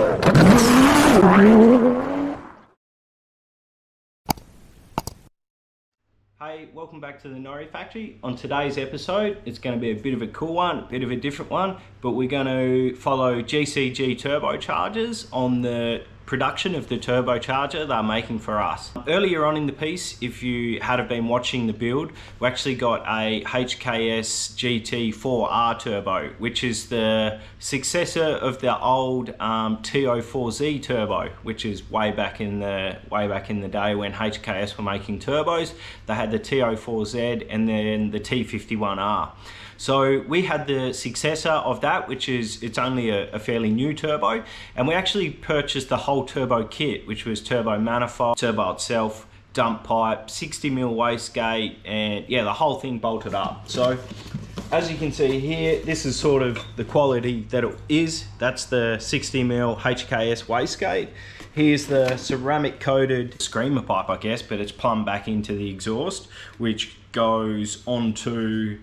Hey, welcome back to the Norrie Factory. On today's episode, it's going to be a bit of a cool one, a bit of a different one, but we're going to follow GCG Turbochargers on the production of the turbocharger they're making for us. Earlier on in the piece, if you had been watching the build, we actually got a HKS GT4R turbo, which is the successor of the old T04Z turbo, which is way back in the day when HKS were making turbos. They had the T04Z and then the T51R. So we had the successor of that, which is, it's only a fairly new turbo, and we actually purchased the whole turbo kit, which was turbo manifold, turbo itself, dump pipe, 60mm wastegate, and yeah, the whole thing bolted up. So as you can see here, this is sort of the quality that it is. That's the 60mm HKS wastegate. Here's the ceramic coated screamer pipe, I guess, but it's plumbed back into the exhaust, which goes onto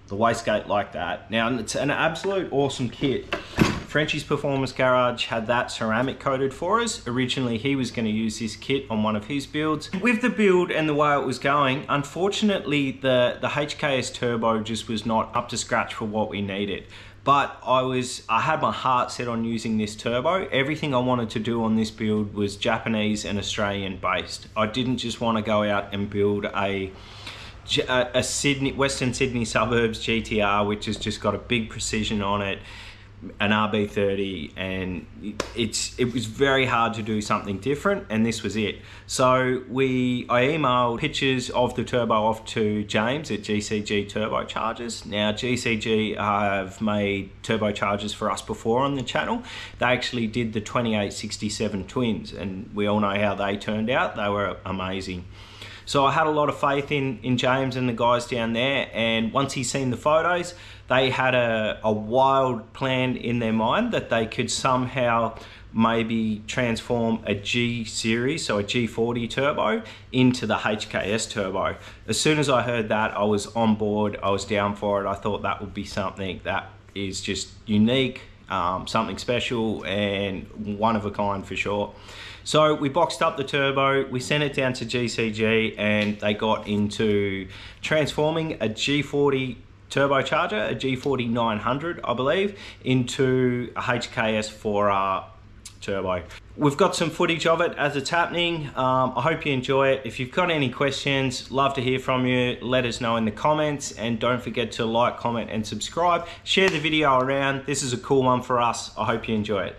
the wastegate like that. Now, it's an absolute awesome kit. Frenchie's Performance Garage had that ceramic coated for us. Originally, he was going to use this kit on one of his builds. With the build and the way it was going, unfortunately, the HKS turbo just was not up to scratch for what we needed. But I had my heart set on using this turbo. Everything I wanted to do on this build was Japanese and Australian based. I didn't just want to go out and build a Western Sydney suburbs GTR, which has just got a big precision on it, an RB30, and it was very hard to do something different, and this was it. So I emailed pictures of the turbo off to James at GCG Turbochargers. Now, GCG have made turbochargers for us before on the channel. They actually did the 2867 twins, and we all know how they turned out. They were amazing. So I had a lot of faith in James and the guys down there, and once he's seen the photos, they had a wild plan in their mind that they could somehow maybe transform a G series, so a G40 turbo, into the HKS turbo. As soon as I heard that, I was on board, I was down for it. I thought that would be something that is just unique, something special and one of a kind for sure. So we boxed up the turbo, we sent it down to GCG, and they got into transforming a G40 turbocharger, a G40 900 I believe, into a HKS 4R turbo. We've got some footage of it as it's happening. I hope you enjoy it. If you've got any questions, love to hear from you. Let us know in the comments, and don't forget to like, comment and subscribe. Share the video around. This is a cool one for us. I hope you enjoy it.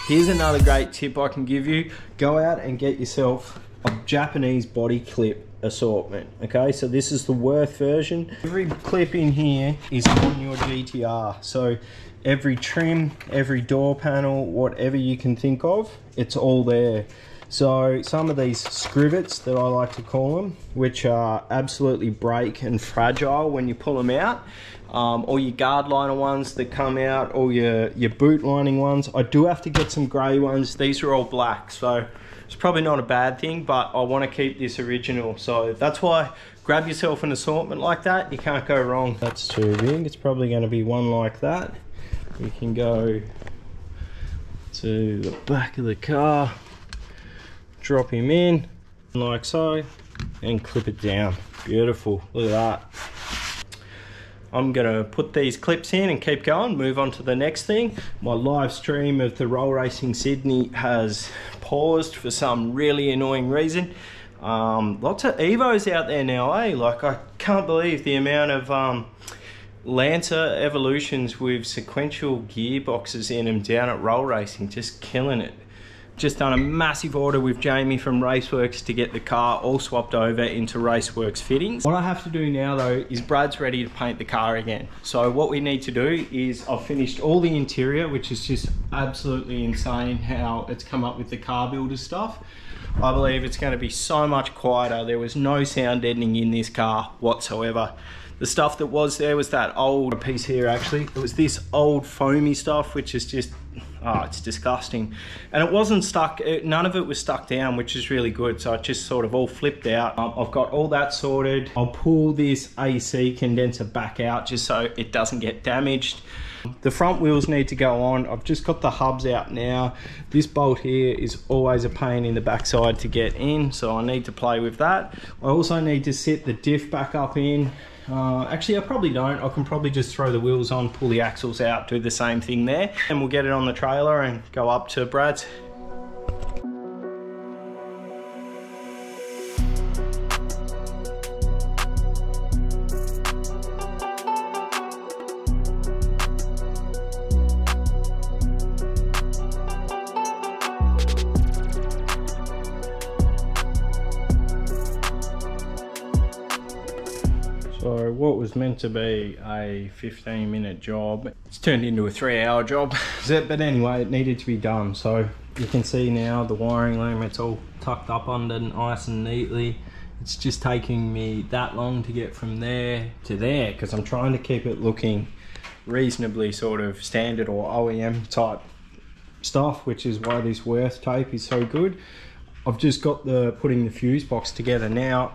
Here's another great tip I can give you. Go out and get yourself a Japanese body clip assortment. Okay, so this is the Worth version. Every clip in here is on your GTR. So every trim, every door panel, whatever you can think of, it's all there. So some of these scrivets that I like to call them, which are absolutely break and fragile when you pull them out, or your guard liner ones that come out, or your boot lining ones. I do have to get some grey ones. These are all black, so it's probably not a bad thing, but I want to keep this original. So that's why grab yourself an assortment like that. You can't go wrong. That's too big. It's probably going to be one like that. We can go to the back of the car, drop him in like so, and clip it down. Beautiful, look at that. I'm gonna put these clips in and keep going, move on to the next thing. My live stream of the Roll Racing Sydney has paused for some really annoying reason. Lots of Evos out there now, eh? Like, I can't believe the amount of Lancer Evolutions with sequential gearboxes in them down at Roll Racing, just killing it. Just done a massive order with Jamie from Raceworks to get the car all swapped over into Raceworks fittings. What I have to do now though is Brad's ready to paint the car again. So what we need to do is I've finished all the interior, which is just absolutely insane how it's come up with the car builder stuff. I believe it's going to be so much quieter. There was no sound deadening in this car whatsoever. The stuff that was there was that old piece here actually. It was this old foamy stuff, which is just, oh, it's disgusting. And it wasn't stuck, none of it was stuck down, which is really good. So it just sort of all flipped out. I've got all that sorted. I'll pull this AC condenser back out just so it doesn't get damaged. The front wheels need to go on. I've just got the hubs out now. This bolt here is always a pain in the backside to get in, so I need to play with that. I also need to sit the diff back up in. Actually, I probably don't. I can probably just throw the wheels on, pull the axles out, do the same thing there, and we'll get it on the trailer and go up to Brad's. So what was meant to be a 15-minute job, it's turned into a 3-hour job. But anyway, it needed to be done. So you can see now the wiring loom, it's all tucked up under nice and neatly. It's just taking me that long to get from there to there because I'm trying to keep it looking reasonably sort of standard or OEM type stuff, which is why this Worth tape is so good. I've just got putting the fuse box together now.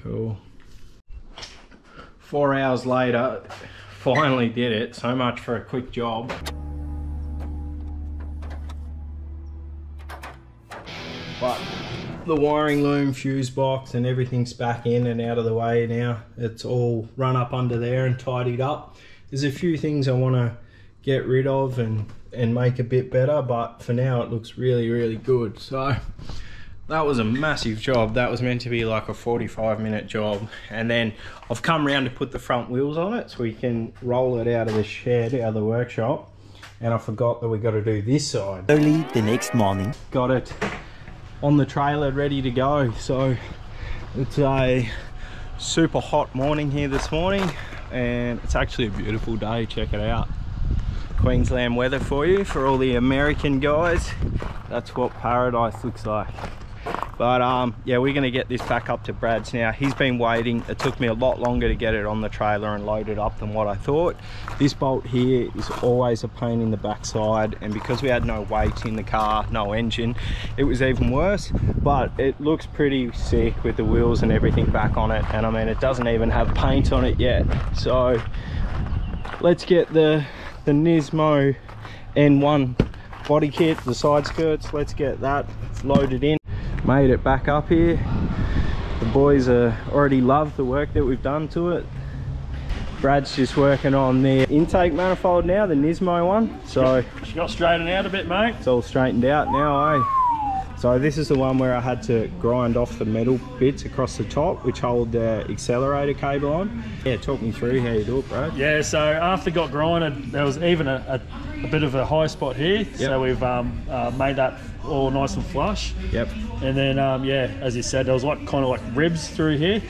Cool. 4 hours later, finally did it. So much for a quick job. But the wiring loom, fuse box and everything's back in and out of the way now. It's all run up under there and tidied up. There's a few things I want to get rid of and make a bit better, but for now it looks really, really good. So that was a massive job. That was meant to be like a 45-minute job. And then I've come around to put the front wheels on it so we can roll it out of the shed, out of the workshop. And I forgot that we got to do this side. Early the next morning. Got it on the trailer ready to go. So it's a super hot morning here this morning and it's actually a beautiful day. Check it out. Queensland weather for you, for all the American guys. That's what paradise looks like. But yeah, we're gonna get this back up to Brad's now. He's been waiting. It took me a lot longer to get it on the trailer and load it up than what I thought. This bolt here is always a pain in the backside, and because we had no weight in the car, no engine, it was even worse. But it looks pretty sick with the wheels and everything back on it, and I mean, it doesn't even have paint on it yet. So let's get the Nismo N1 body kit, the side skirts, let's get that loaded in. Made it back up here. The boys already love the work that we've done to it. Brad's just working on the intake manifold now, the Nismo one. So she got straightened out a bit, mate. It's all straightened out now, eh? So this is the one where I had to grind off the metal bits across the top, which hold the accelerator cable on. Yeah, talk me through how you do it, Brad. Yeah, so after it got grinded, there was even a bit of a high spot here. Yep. So we've made that all nice and flush. Yep. And then, yeah, as you said, there was like kind of like ribs through here.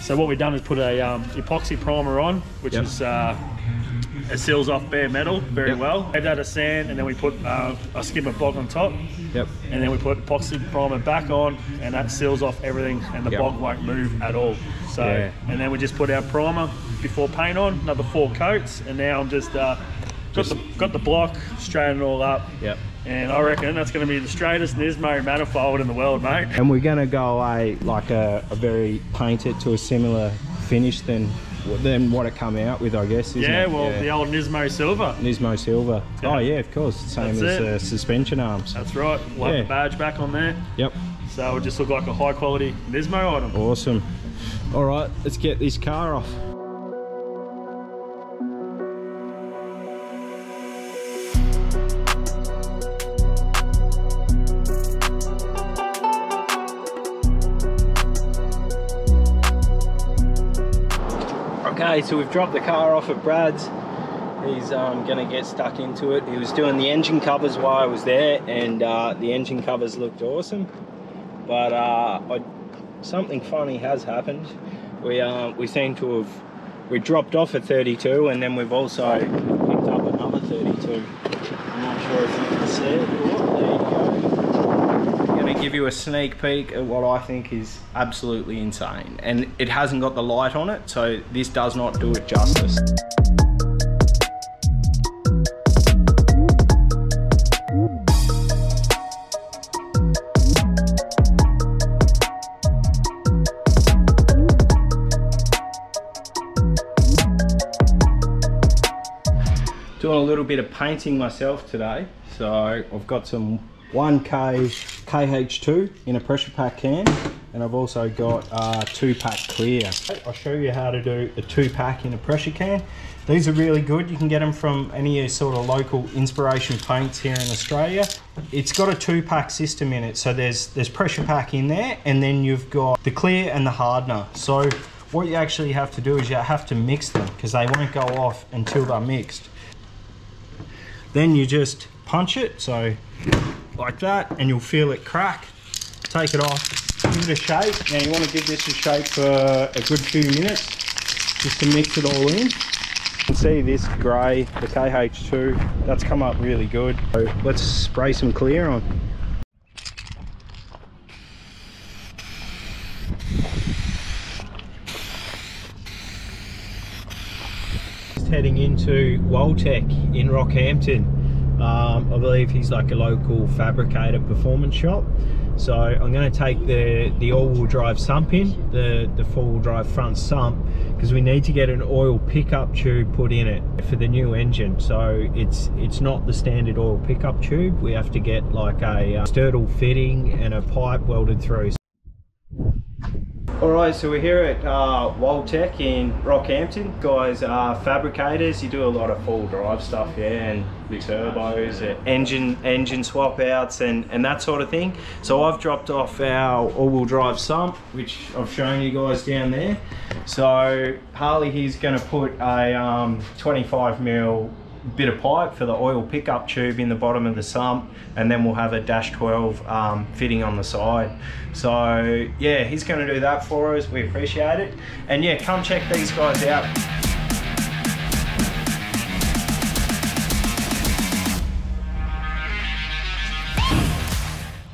So what we've done is put a epoxy primer on, which is it seals off bare metal very well. Gave that a sand, and then we put a skim of bog on top. Yep. And then we put epoxy primer back on, and that seals off everything, and the bog won't move at all. So, and then we just put our primer before paint on, another 4 coats, and now I'm just got the block, straightened it all up. Yep. And I reckon that's going to be the straightest Nismo manifold in the world, mate. And we're going to go like a very paint it to a similar finish than what it come out with, I guess, isn't it? Well, the old Nismo silver. Nismo silver. Yeah. Oh yeah, of course. Same as the suspension arms. That's right. We'll have the badge back on there. Yep. So it'll just look like a high quality Nismo item. Awesome. All right, let's get this car off. Okay, so we've dropped the car off at Brad's. He's gonna get stuck into it. He was doing the engine covers while I was there, and the engine covers looked awesome. But something funny has happened. We seem to have dropped off a 32, and then we've also picked up another 32. I'm not sure if you can see it. Oh, there you go. I'm gonna give you a sneak peek at what I think is absolutely insane, and it hasn't got the light on it, so this does not do it justice. Doing a little bit of painting myself today, so I've got some 1K KH2 in a pressure pack can, and I've also got 2-pack clear. I'll show you how to do a 2-pack in a pressure can. These are really good. You can get them from any sort of local Inspiration Paints here in Australia. It's got a 2-pack system in it, so there's pressure pack in there, and then you've got the clear and the hardener. So what you actually have to do is you have to mix them, because they won't go off until they're mixed. Then you just punch it, so like that, and you'll feel it crack. Take it off, give it a shake. Now you want to give this a shake for a good few minutes, just to mix it all in. You can see this grey, the KH2, that's come up really good. So let's spray some clear on. Heading into Waltech in Rockhampton. I believe he's like a local fabricator performance shop. So I'm going to take the all-wheel drive sump in, the four-wheel drive front sump, because we need to get an oil pickup tube put in it for the new engine. So it's not the standard oil pickup tube. We have to get like a sturtle fitting and a pipe welded through. Alright, so we're here at Waltech in Rockhampton. Guys are fabricators. You do a lot of full drive stuff, and turbos, engine swap outs and that sort of thing. So I've dropped off our all-wheel drive sump, which I've shown you guys down there. So Harley, he's going to put a 25mm bit of pipe for the oil pickup tube in the bottom of the sump, and then we'll have a dash 12 fitting on the side. So yeah, he's going to do that for us. We appreciate it, and yeah, come check these guys out.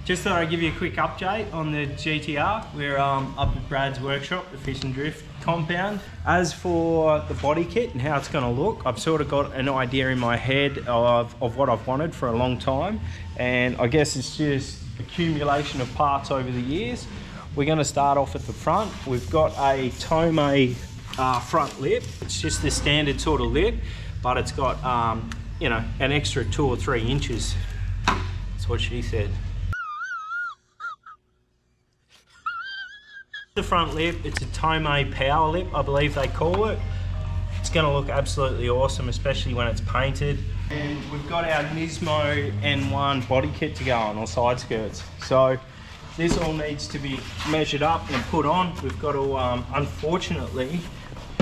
Just thought I'd give you a quick update on the GTR. We're up at Brad's workshop, the Fish and Drift compound. As for the body kit and how it's going to look, I've sort of got an idea in my head of what I've wanted for a long time, and I guess it's just accumulation of parts over the years. We're going to start off at the front. We've got a Tomei front lip. It's just the standard sort of lip, but it's got you know, an extra 2 or 3 inches. That's what she said. The front lip, it's a Tomei power lip, I believe they call it. It's going to look absolutely awesome, especially when it's painted. And we've got our Nismo N1 body kit to go on, or side skirts. So this all needs to be measured up and put on. We've got to, unfortunately,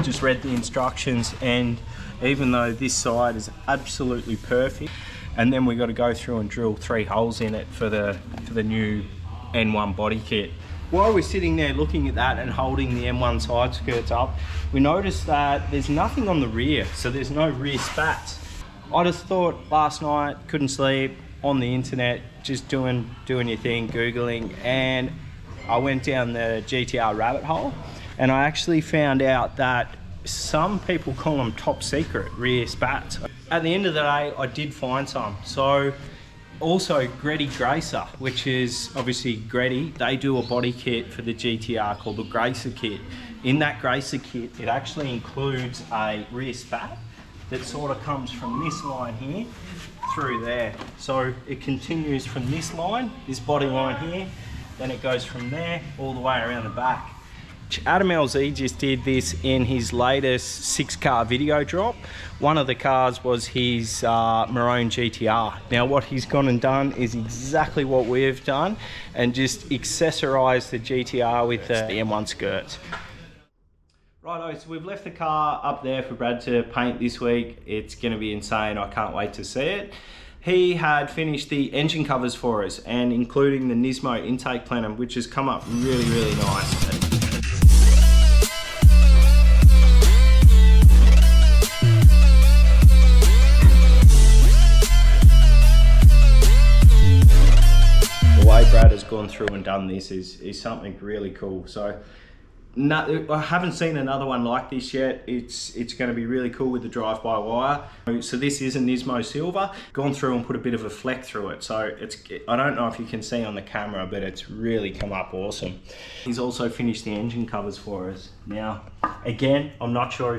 just read the instructions, and even though this side is absolutely perfect, and then we've got to go through and drill 3 holes in it for the new N1 body kit. While we're sitting there looking at that and holding the M1 side skirts up, we noticed that there's nothing on the rear, so there's no rear spats. I just thought last night, couldn't sleep, on the internet, just doing your thing, Googling, and I went down the GTR rabbit hole, and I actually found out that some people call them top secret rear spats. At the end of the day, I did find some. So also Garrett Gracer, which is obviously Garrett, they do a body kit for the GTR called the Gracer kit. In that Gracer kit, it actually includes a rear spat that sort of comes from this line here through there. So it continues from this line, this body line here, then it goes from there all the way around the back. Adam LZ just did this in his latest 6-car video drop. One of the cars was his Maroon GTR. Now what he's gone and done is exactly what we've done, and just accessorised the GTR with the M1 skirts. Righto, so we've left the car up there for Brad to paint this week. It's going to be insane, I can't wait to see it. He had finished the engine covers for us, and including the Nismo intake plenum, which has come up really, really nice. Brad has gone through and done this is something really cool. So I haven't seen another one like this yet. It's going to be really cool with the drive-by-wire. So this is a Nismo silver. Gone through and put a bit of a fleck through it. So I don't know if you can see on the camera, but it's really come up awesome. He's also finished the engine covers for us. Now, again, I'm not sure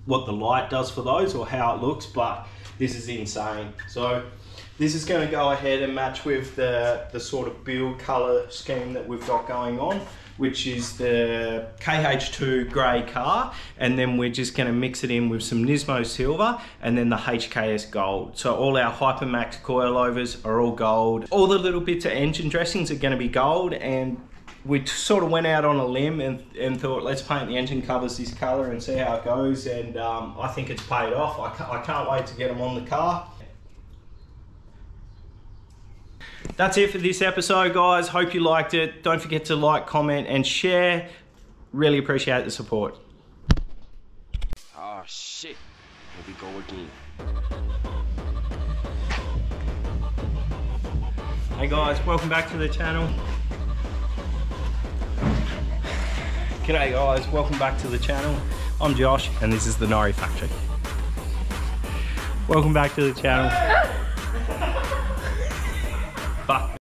what the light does for those or how it looks, but this is insane. So this is going to go ahead and match with the sort of build colour scheme that we've got going on, which is the KH2 grey car, and then we're just going to mix it in with some Nismo silver and then the HKS gold. So all our Hypermax coilovers are all gold. All the little bits of engine dressings are going to be gold, and we sort of went out on a limb and thought, let's paint the engine covers this colour and see how it goes, and I think it's paid off. I can't wait to get them on the car. That's it for this episode, guys. Hope you liked it. Don't forget to like, comment, and share. Really appreciate the support. Oh shit, here we go again. Hey guys, welcome back to the channel. G'day guys, welcome back to the channel. I'm Josh, and this is the Nori Factory. Welcome back to the channel.